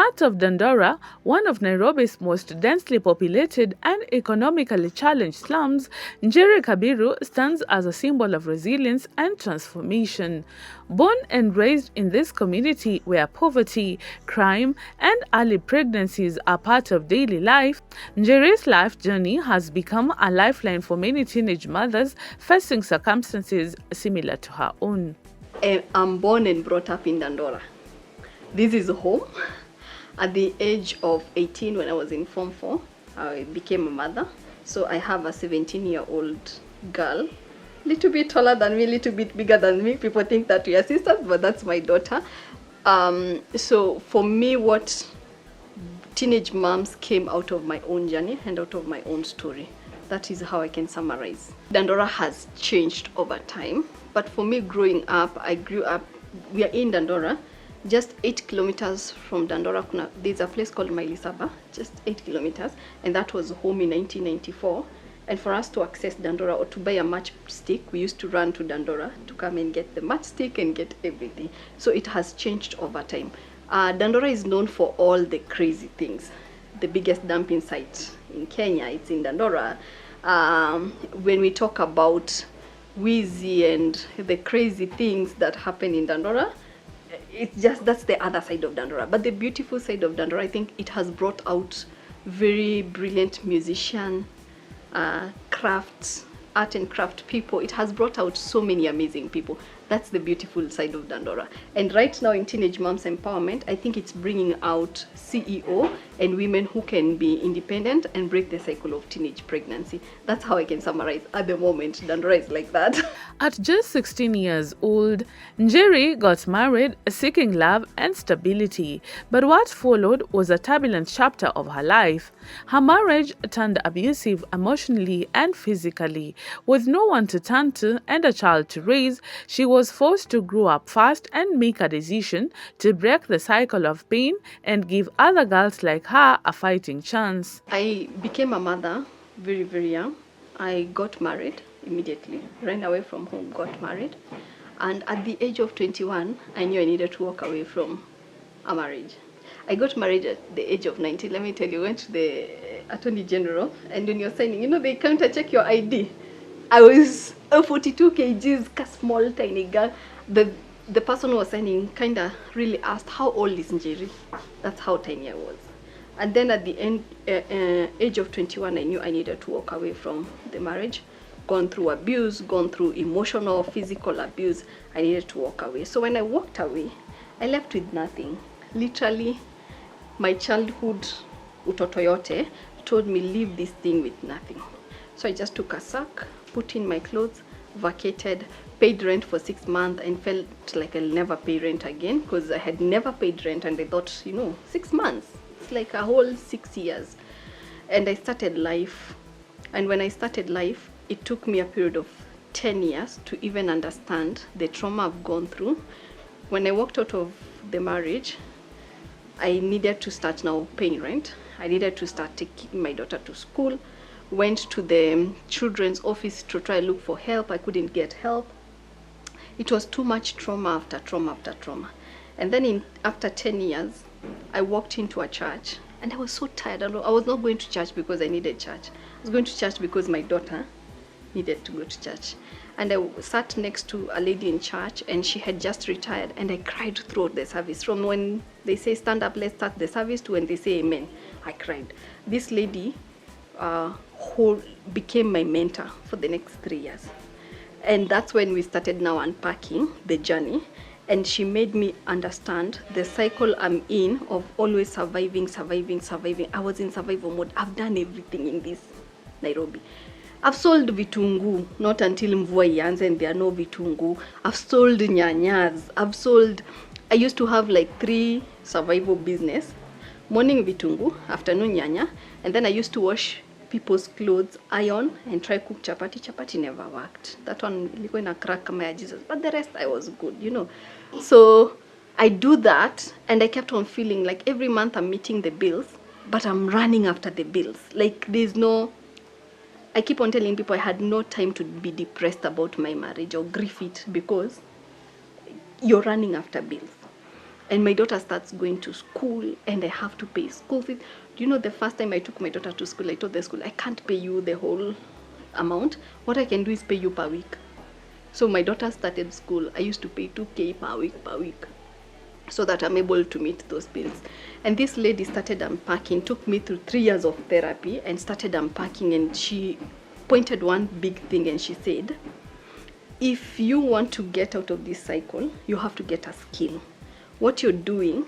heart of Dandora, one of Nairobi's most densely populated and economically challenged slums, NJERI KABIRU stands as a symbol of resilience and transformation. Born and raised in this community where poverty, crime, and early pregnancies are part of daily life, NJERI's life journey has become a lifeline for many teenage mothers facing circumstances similar to her own. I'm born and brought up in Dandora. This is home. At the age of 18, when I was in Form 4, I became a mother. So I have a 17-year-old girl, little bit taller than me, little bit bigger than me. People think that we are sisters, but that's my daughter. So for me, what teenage moms came out of my own journey and out of my own story. That is how I can summarize. Dandora has changed over time, but for me growing up, I grew up, we are in Dandora, just 8 kilometers from Dandora. There's a place called Mailisaba, just 8 kilometers, and that was home in 1994. And for us to access Dandora or to buy a matchstick, we used to run to Dandora to come and get the matchstick and get everything. So it has changed over time. Dandora is known for all the crazy things. The biggest dumping site in Kenya, it's in Dandora. When we talk about Wheezy and the crazy things that happen in Dandora, it's just, that's the other side of Dandora. But the beautiful side of Dandora, I think it has brought out very brilliant musicians, crafts, art and craft people. It has brought out so many amazing people. That's the beautiful side of Dandora. And right now in Teenage Moms Empowerment, I think it's bringing out CEO and women who can be independent and break the cycle of teenage pregnancy. That's how I can summarize at the moment. Dandora is like that. At just 16 years old, NJERI got married, seeking love and stability. But what followed was a turbulent chapter of her life. Her marriage turned abusive emotionally and physically. With no one to turn to and a child to raise, she was forced to grow up fast and make a decision to break the cycle of pain and give other girls like her a fighting chance. I became a mother very, very young. I got married immediately, ran away from home, got married. And at the age of 21, I knew I needed to walk away from a marriage. I got married at the age of 19. Let me tell you, went to the Attorney General, and when you're signing, you know, they counter check your ID. I was 42 kgs, a small, tiny girl. The person who was signing kind of really asked, how old is NJERI? That's how tiny I was. And then at the age of 21, I knew I needed to walk away from the marriage. Gone through abuse, gone through emotional, physical abuse. I needed to walk away. So when I walked away, I left with nothing. Literally, my childhood, utoto yote, told me, leave this thing with nothing. So I just took a sack, put in my clothes, vacated, paid rent for 6 months, and felt like I'll never pay rent again because I had never paid rent, and I thought, you know, 6 months, it's like a whole 6 years. And I started life. And when I started life, it took me a period of 10 years to even understand the trauma I've gone through. When I walked out of the marriage, I needed to start now paying rent. I needed to start taking my daughter to school. Went to the children's office to try to look for help. I couldn't get help. It was too much trauma after trauma after trauma. And then after 10 years, I walked into a church and I was so tired. I was not going to church because I needed church. I was going to church because my daughter needed to go to church. And I sat next to a lady in church, and she had just retired, and I cried throughout the service. From when they say stand up, let's start the service, to when they say amen, I cried. This lady who became my mentor for the next 3 years. And that's when we started now unpacking the journey. And she made me understand the cycle I'm in of always surviving. I was in survival mode. I've done everything in this Nairobi. I've sold vitungu, not until mvua ianze and there are no vitungu. I've sold nyanyas. I used to have like 3 survival business. Morning vitungu, afternoon nyanya, and then I used to wash people's clothes, iron, and try cook chapati. Chapati never worked. That one ilikuwa ina crack kama ya Jesus, but the rest I was good, you know. So I do that, and I kept on feeling like every month I'm meeting the bills, but I'm running after the bills. Like there's no, I keep on telling people I had no time to be depressed about my marriage or grieve it, because you're running after bills. and my daughter starts going to school, and I have to pay school fees. Do you know, the first time I took my daughter to school, I told the school, I can't pay you the whole amount. What I can do is pay you per week. So my daughter started school. I used to pay 2K per week, so that I'm able to meet those bills. And this lady started unpacking, took me through 3 years of therapy, and started unpacking, and she pointed one big thing, and she said, if you want to get out of this cycle, you have to get a skill. What you're doing,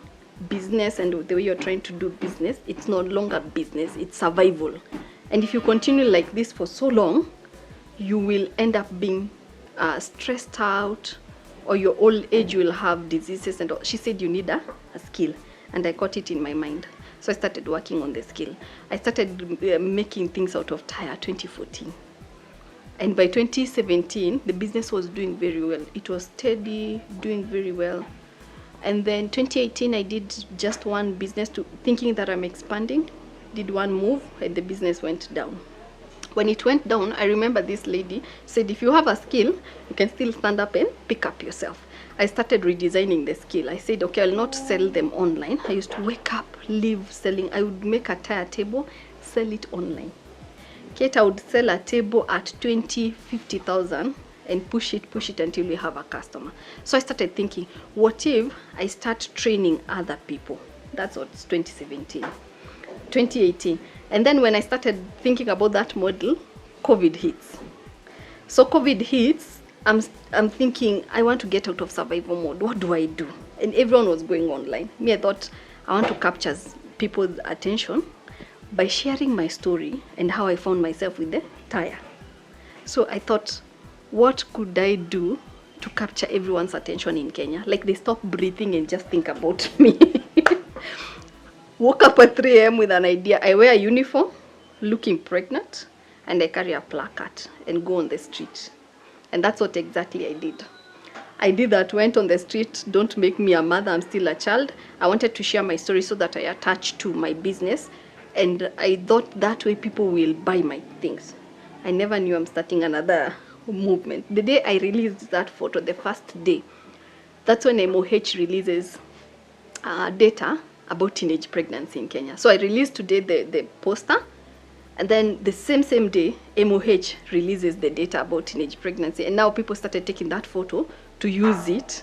business, and the way you're trying to do business, it's no longer business, it's survival. And if you continue like this for so long, you will end up being stressed out, or your old age will have diseases and all. She said you need a skill, and I got it in my mind. So I started working on the skill. I started making things out of tire 2014. And by 2017, the business was doing very well. It was steady, doing very well. And then 2018, I did just one business, thinking that I'm expanding, did one move, and the business went down. When it went down, I remember this lady said, if you have a skill, you can still stand up and pick up yourself. I started redesigning the skill. I said, okay, I'll not sell them online. I used to wake up, leave selling. I would make a tire table, sell it online. Kate, I would sell a table at 20, 50,000 and push it until we have a customer. So I started thinking, what if I start training other people? That's what's 2017. 2018. And then when I started thinking about that model, COVID hits. So COVID hits, I'm thinking, I want to get out of survival mode. What do I do? And everyone was going online. Me, I thought I want to capture people's attention by sharing my story and how I found myself with the tire. So I thought, what could I do to capture everyone's attention in Kenya? Like, they stop breathing and just think about me. Woke up at 3 a.m. with an idea. I wear a uniform, looking pregnant, and I carry a placard and go on the street. And that's what exactly I did. I did that, went on the street, don't make me a mother, I'm still a child. I wanted to share my story so that I attach to my business. And I thought that way people will buy my things. I never knew I'm starting another movement. The day I released that photo, the first day, that's when MOH releases data about teenage pregnancy in Kenya. So I released today the poster, and then the same day, MOH releases the data about teenage pregnancy. And now people started taking that photo to use it,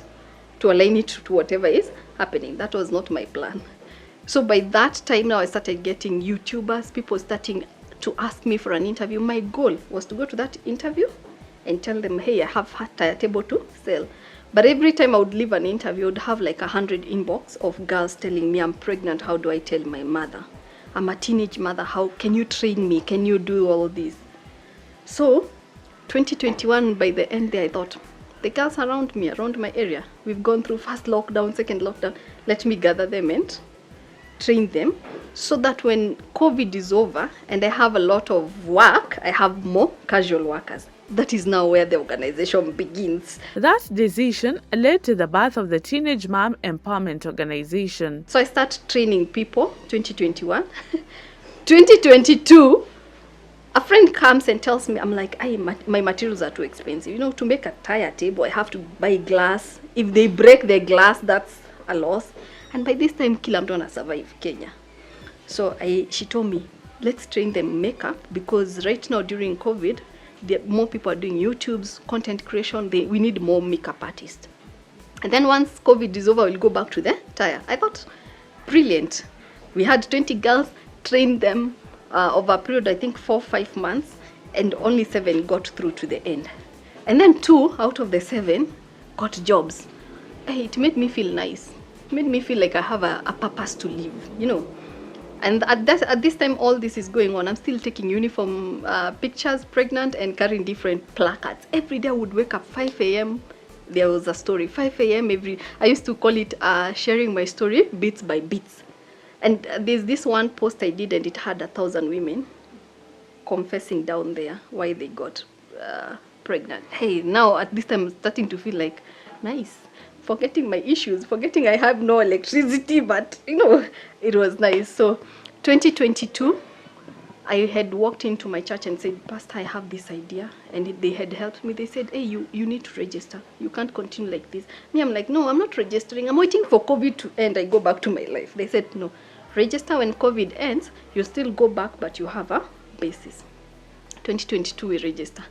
to align it to whatever is happening. That was not my plan. So by that time now, I started getting YouTubers, people starting to ask me for an interview. My goal was to go to that interview and tell them, hey, I have a tire table to sell. But every time I would leave an interview, I would have like 100 inbox of girls telling me, I'm pregnant, how do I tell my mother? I'm a teenage mother, how can you train me? Can you do all this? So 2021, by the end there, I thought, the girls around me, around my area, we've gone through first lockdown, second lockdown, let me gather them and train them so that when COVID is over and I have a lot of work, I have more casual workers. That is now where the organization begins. That decision led to the birth of the Teenage Mom Empowerment Organization. So I start training people, 2021. 2022, a friend comes and tells me, I'm like, my materials are too expensive. You know, to make a tire table, I have to buy glass. If they break the glass, that's a loss. And by this time, kila mtu ana survive Kenya. So she told me, let's train them makeup, because right now during COVID, more people are doing YouTube's content creation. We need more makeup artists. And then once COVID is over, we'll go back to the tire. I thought, brilliant. We had 20 girls, trained them over a period, I think 4 or 5 months, and only 7 got through to the end. And then 2 out of the 7 got jobs. Hey, it made me feel nice. It made me feel like I have a purpose to live, you know. And at this time, all this is going on. I'm still taking uniform pictures, pregnant, and carrying different placards. Every day I would wake up 5 a.m. There was a story. 5 a.m. I used to call it sharing my story bits by bits. And there's this one post I did, and it had 1,000 women confessing down there why they got pregnant. Hey, now at this time, I'm starting to feel like, nice. Forgetting my issues, forgetting I have no electricity, but you know, it was nice. So 2022, I had walked into my church and said, Pastor, I have this idea. And they had helped me. They said, hey, you need to register. You can't continue like this. Me, I'm like, no, I'm not registering. I'm waiting for COVID to end. I go back to my life. They said, no, register when COVID ends. You still go back, but you have a basis. 2022, we register.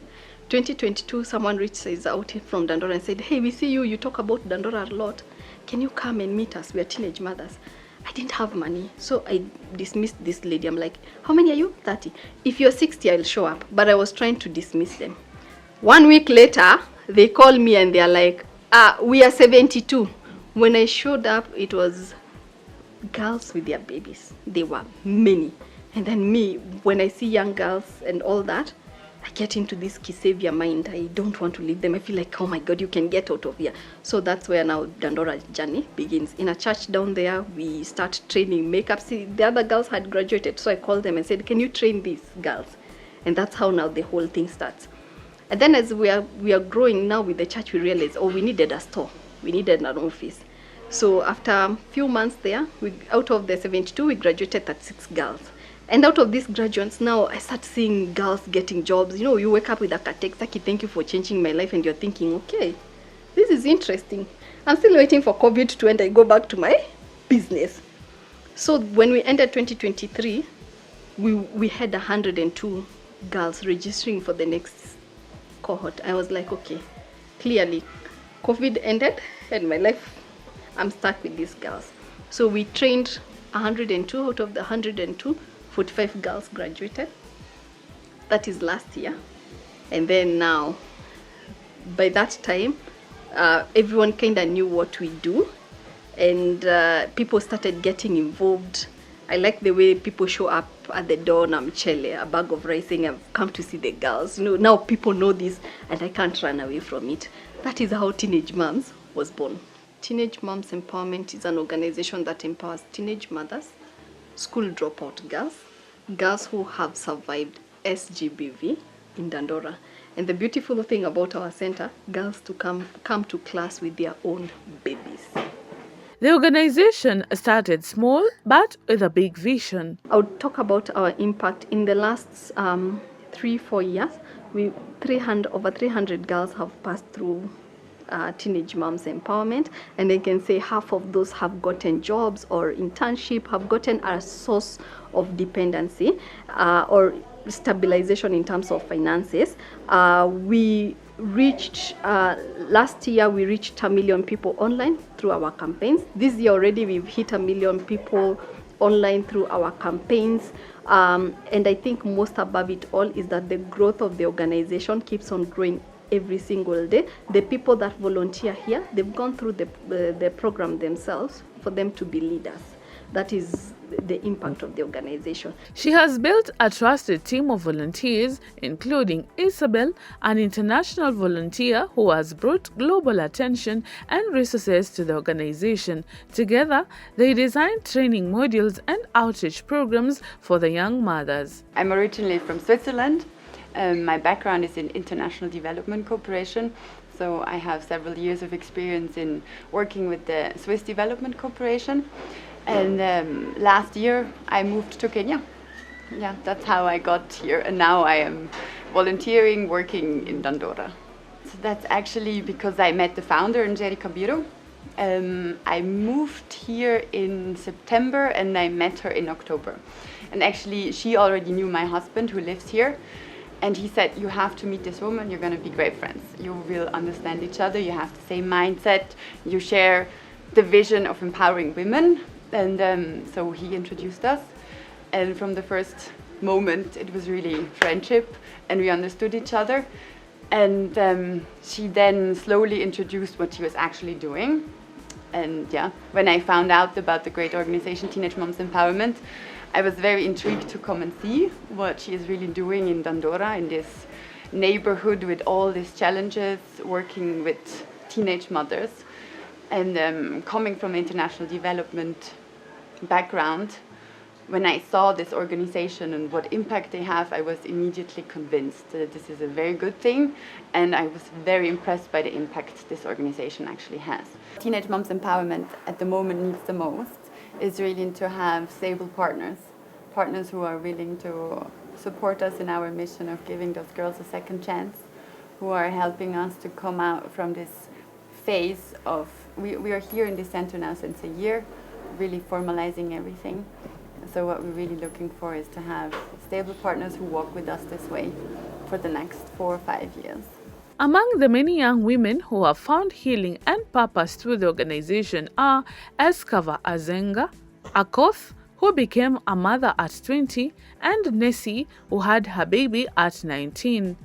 2022, someone reached out from Dandora and said, hey, we see you. You talk about Dandora a lot. Can you come and meet us? We are teenage mothers. I didn't have money, so I dismissed this lady. I'm like, how many are you? 30. If you're 60, I'll show up. But I was trying to dismiss them. 1 week later, they call me and they're like, we are 72. When I showed up, it was girls with their babies. They were many. And then me, when I see young girls and all that, I get into this savior mind. I don't want to leave them. I feel like, oh my God, you can get out of here. So that's where now Dandora's journey begins. In a church down there, we start training makeup. See, the other girls had graduated, so I called them and said, can you train these girls? And that's how now the whole thing starts. And then as we are growing now with the church, we realized, oh, we needed a store. We needed an office. So after a few months there, out of the 72, we graduated 36 girls. And out of these graduates, now I start seeing girls getting jobs. You know, you wake up with a text, Saki, thank you for changing my life. And you're thinking, okay, this is interesting. I'm still waiting for COVID to end. I go back to my business. So when we ended 2023, we had 102 girls registering for the next cohort. I was like, okay, clearly COVID ended and my life, I'm stuck with these girls. So we trained 102. Out of the 102, 45 girls graduated. That is last year. And then now, by that time, everyone kind of knew what we do, and people started getting involved. I like the way people show up at the door, namchele, a bag of rice, saying, I've come to see the girls. You know, now people know this, and I can't run away from it. That is how Teenage Moms was born. Teenage Moms Empowerment is an organization that empowers teenage mothers, school dropout girls, girls who have survived SGBV in Dandora. And the beautiful thing about our center, girls to come to class with their own babies. The organization started small but with a big vision. I would talk about our impact in the last 3-4 years. Over 300 girls have passed through Teenage Moms Empowerment, and they can say half of those have gotten jobs or internship, have gotten a source of dependency or stabilization in terms of finances. We reached last year we reached 1 million people online through our campaigns. This year already we've hit 1 million people online through our campaigns. And I think most above it all is that the growth of the organization keeps on growing every single day. The people that volunteer here, they've gone through the program themselves for them to be leaders. That is the impact of the organization. She has built a trusted team of volunteers, including Isabel, an international volunteer who has brought global attention and resources to the organization. Together, they designed training modules and outreach programs for the young mothers. I'm originally from Switzerland. My background is in international development cooperation. So I have several years of experience in working with the Swiss Development Corporation. And last year I moved to Kenya. Yeah, that's how I got here. And now I am volunteering, working in Dandora. So that's actually because I met the founder, NJERI KABIRU. I moved here in September and I met her in October. And actually she already knew my husband who lives here. And he said, you have to meet this woman, you're going to be great friends. You will understand each other, you have the same mindset, you share the vision of empowering women. And so he introduced us. And from the first moment, it was really friendship and we understood each other. And she then slowly introduced what she was actually doing. And yeah, when I found out about the great organization, Teenage Moms Empowerment, I was very intrigued to come and see what she is really doing in Dandora, in this neighborhood with all these challenges, working with teenage mothers. And coming from international development background, when I saw this organization and what impact they have, I was immediately convinced that this is a very good thing, and I was very impressed by the impact this organization actually has. Teenage Moms Empowerment at the moment needs the most is really to have stable partners who are willing to support us in our mission of giving those girls a second chance, who are helping us to come out from this phase of, we are here in this center now since a year, really formalizing everything. So what we're really looking for is to have stable partners who walk with us this way for the next 4 or 5 years. Among the many young women who have found healing and purpose through the organization are Eskava Azenga, Akoth, who became a mother at 20, and Nessie, who had her baby at 19.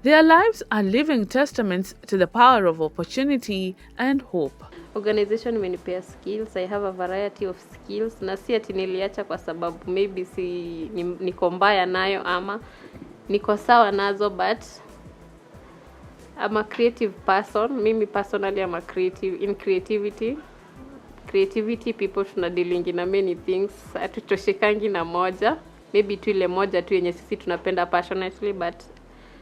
Their lives are living testaments to the power of opportunity and hope. Organization imenipea skills. I have a variety of skills. Na si ati niliacha kwa sababu maybe niko mbaya nayo ama niko sawa nazo, but I'm a creative person. Mimi personally I'm a creative. In creativity people tuna dealing na many things. Hatutoshekangi na moja. Maybe tu ile moja tu yenye sisi tunapenda passionately, but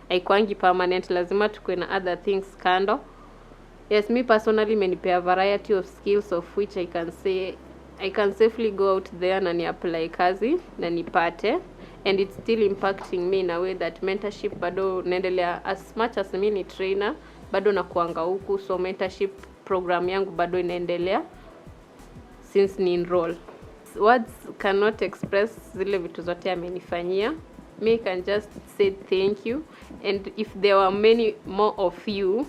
haikuangi permanent. Lazima tukue na other things kando. Yes, me personally imenipea variety of skills of which I can say I can safely go out there na ni apply kazi na nipate, and it's still impacting me in a way that mentorship bado naendelea. As much as mimi ni trainer bado nakuanga huku, so mentorship program yangu bado inaendelea since ni enroll. Words cannot express zile vitu zote amenifanyia. Me can just say thank you, and if there were many more of you,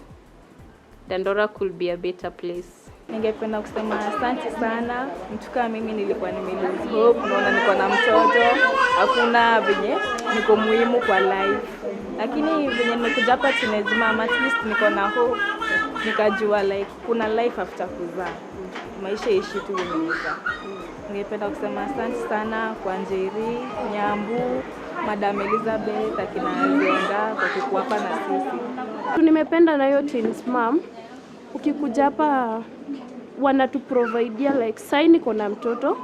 Dandora could be a better place. Ningependa kusema asante sana. Mtu kama mimi nilikuwa nimelose hope, naona niko na mtoto, hakuna venye niko muhimu kwa life. Lakini venye nimekuja hapa teenage mama, at least niko na hope. Nikajua like kuna life after kuzaa. Maisha ishi tu yenyewe. Ningependa kusema asante sana kwa NJERI, Nyambu, Madam Elizabeth, akina Zenga kwa kuwa hapa na sisi. Nimependa na hiyo teens mom. Ukikuja hapa wanatuprovidea like sai niko na mtoto.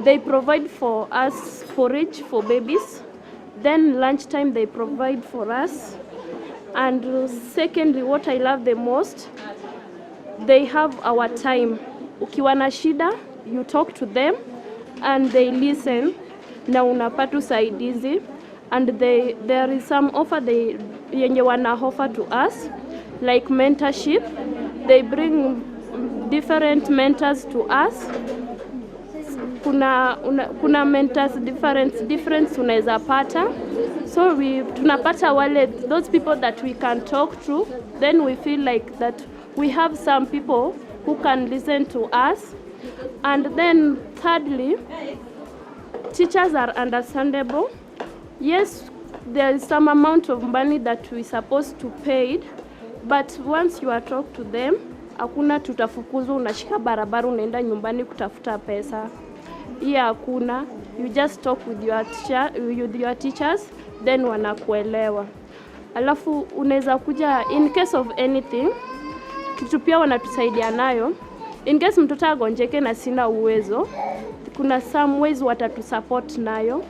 They provide for us forage for babies. Then lunchtime they provide for us. And secondly, what I love the most, they have our time. Ukiwa na shida, you talk to them and they listen. Na unapata usaidizi. And there is some offer yenye wana offer to us, like mentorship. They bring different mentors to us. Kuna mentors difference unaweza pata. So tunapata wale, those people that we can talk to. Then we feel like that we have some people who can listen to us. And then thirdly, teachers are understandable. Yes, there is some amount of money that we supposed to pay, but once you are talk to them, hakuna tutafukuzwa unashika barabara unaenda nyumbani kutafuta pesa. Hiyo hakuna. You just talk with your teachers, then wanakuelewa. Alafu unaweza kuja in case of anything, kitu pia wanatusaidia nayo. In case mtoto agonjeke na sina uwezo, kuna some ways watatusupport nayo.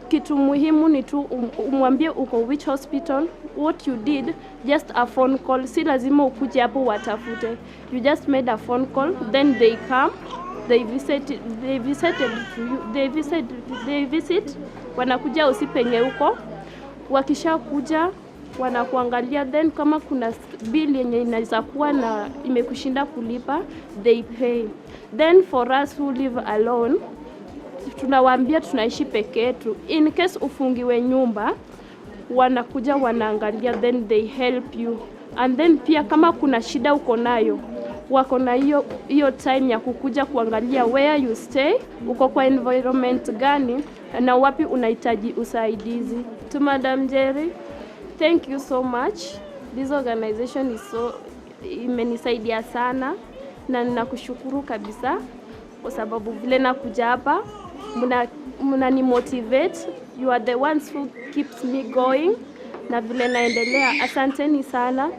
Kitu muhimu ni tu umwambie uko which hospital, what you did, just a phone call. Si lazima ukuje hapo watafute. You just made a phone call, then they come, they visit, wanakuja usipenye huko. Wakisha kuja wanakuangalia, then kama kuna bill yenye inaweza kuwa na imekushinda kulipa, they pay. Then for us who live alone, tunawaambia tunaishi peke yetu. In case ufungiwe nyumba, wanakuja wanaangalia, then they help you. And then pia kama kuna shida uko nayo, wako na hiyo time ya kukuja kuangalia where you stay, uko kwa environment gani na wapi unahitaji usaidizi. To Madam NJERI, thank you so much. This organization is imenisaidia sana na ninakushukuru kabisa kwa sababu vile nakuja hapa mnani motivate. You are the ones who keeps me going na vile naendelea. Asanteni sana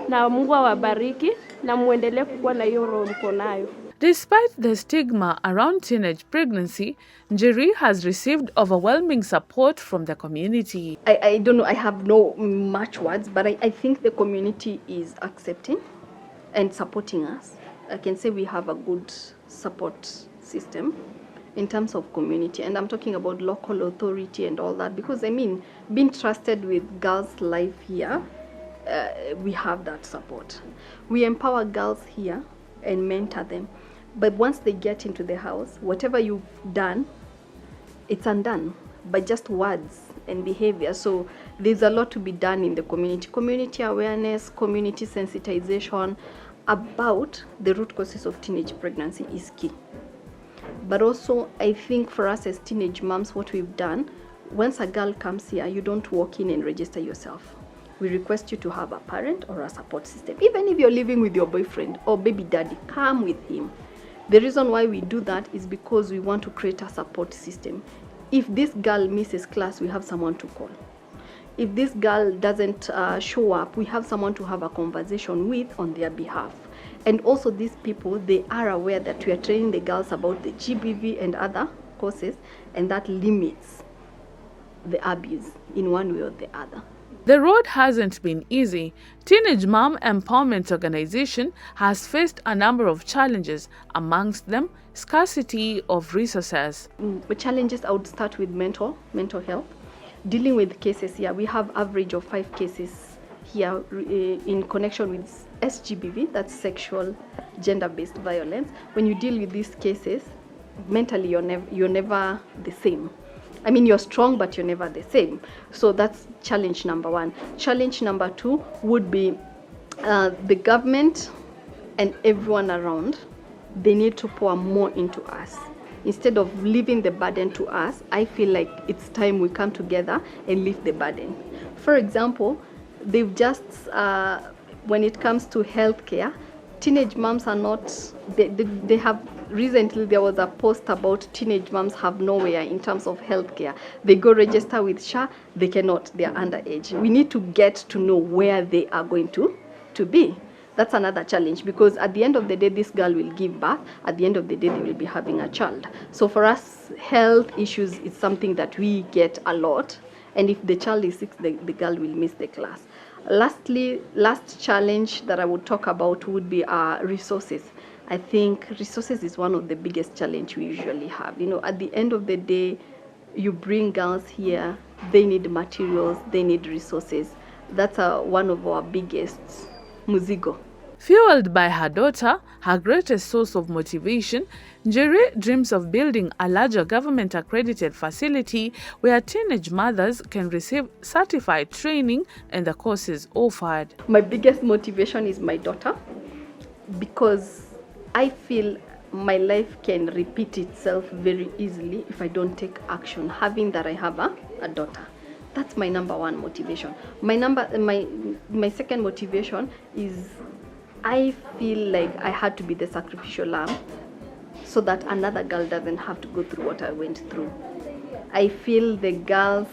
na Mungu awabariki na muendelee kuwa na hiyo roho mko nayo. Despite the stigma around teenage pregnancy, NJERI has received overwhelming support from the community. I don't know, I have no much words, but I think the community is accepting and supporting us. I can say we have a good support system. in terms of community, and I'm talking about local authority and all that, because I mean, being trusted with girls' life here, we have that support. We empower girls here and mentor them, but once they get into the house, whatever you've done, it's undone by just words and behavior. So there's a lot to be done in the community awareness, community sensitization about the root causes of teenage pregnancy is key. But also, I think for us as teenage moms, what we've done, once a girl comes here, you don't walk in and register yourself. We request you to have a parent or a support system. Even if you're living with your boyfriend or baby daddy, come with him. The reason why we do that is because we want to create a support system. If this girl misses class, we have someone to call. If this girl doesn't show up, we have someone to have a conversation with on their behalf. And also these people, they are aware that we are training the girls about the GBV and other causes, and that limits the abuse in one way or the other. The road hasn't been easy. Teenage Mom Empowerment Organization has faced a number of challenges, amongst them scarcity of resources. Challenges, I would start with mental health. Dealing with cases here, we have average of 5 cases here in connection with SGBV, that's sexual gender-based violence. When you deal with these cases, mentally you're never the same. I mean, you're strong, but you're never the same. So that's challenge number 1. Challenge number 2 would be the government and everyone around. They need to pour more into us. Instead of leaving the burden to us, I feel like it's time we come together and lift the burden. For example, they've just, when it comes to healthcare, teenage moms are not, they have, recently there was a post about teenage moms have nowhere in terms of healthcare. They go register with SHA, they cannot, they are underage. We need to get to know where they are going to be. That's another challenge, because at the end of the day, this girl will give birth. At the end of the day, they will be having a child. So for us, health issues is something that we get a lot. And if the child is sick, the girl will miss the class. Lastly, last challenge that I would talk about would be resources. I think resources is one of the biggest challenge we usually have. You know, at the end of the day, you bring girls here, they need materials, they need resources. That's one of our biggest muzigo. Fueled by her daughter, her greatest source of motivation, NJERI dreams of building a larger government-accredited facility where teenage mothers can receive certified training and the courses offered. My biggest motivation is my daughter, because I feel my life can repeat itself very easily if I don't take action, having that I have a daughter. That's my number 1 motivation. My second motivation is I feel like I had to be the sacrificial lamb so that another girl doesn't have to go through what I went through. I feel the girls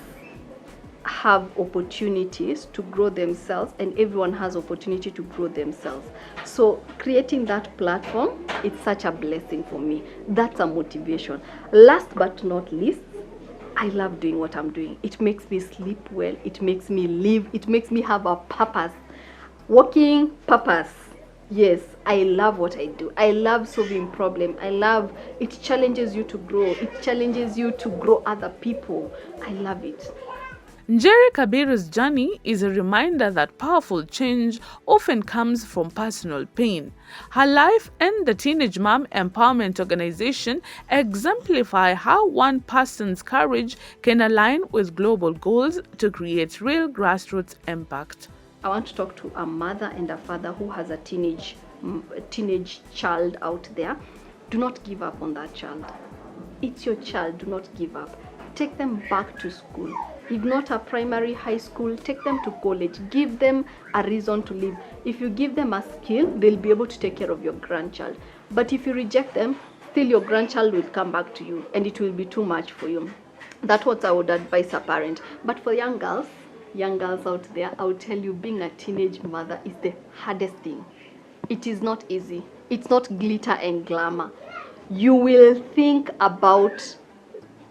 have opportunities to grow themselves, and everyone has opportunity to grow themselves. So creating that platform, it's such a blessing for me. That's a motivation. Last but not least, I love doing what I'm doing. It makes me sleep well. It makes me live. It makes me have a purpose. Working purpose. Yes, I love what I do. I love solving problems. It challenges you to grow. It challenges you to grow other people. I love it. NJERI KABIRU's journey is a reminder that powerful change often comes from personal pain. Her life and the Teenage Mom Empowerment Organization exemplify how one person's courage can align with global goals to create real grassroots impact. I want to talk to a mother and a father who has a teenage child out there. Do not give up on that child. It's your child. Do not give up. Take them back to school. If not a primary, high school, take them to college. Give them a reason to live. If you give them a skill, they'll be able to take care of your grandchild. But if you reject them, still your grandchild will come back to you, and it will be too much for you. That's what I would advise a parent. But for young girls out there, I would tell you, being a teenage mother is the hardest thing. It is not easy. It's not glitter and glamour. You will think about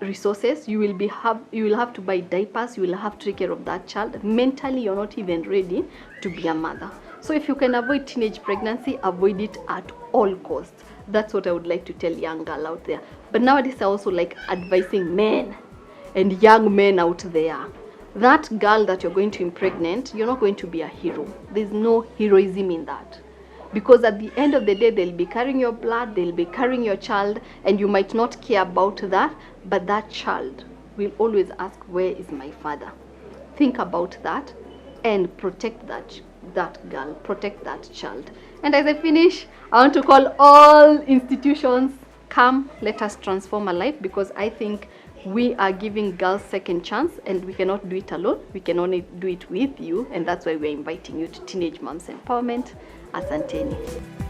resources. You will have to buy diapers. You will have to take care of that child. Mentally, you're not even ready to be a mother. So if you can avoid teenage pregnancy, avoid it at all costs. That's what I would like to tell young girl out there. But nowadays I also like advising men and young men out there. That girl that you're going to impregnate, you're not going to be a hero. There's no heroism in that. Because at the end of the day, they'll be carrying your blood, they'll be carrying your child, and you might not care about that, but that child will always ask, where is my father? Think about that and protect that girl, protect that child. And as I finish, I want to call all institutions, come, let us transform our life, because I think we are giving girls second chance, and we cannot do it alone. We can only do it with you, and that's why we're inviting you to Teenage Moms Empowerment. Asanteni.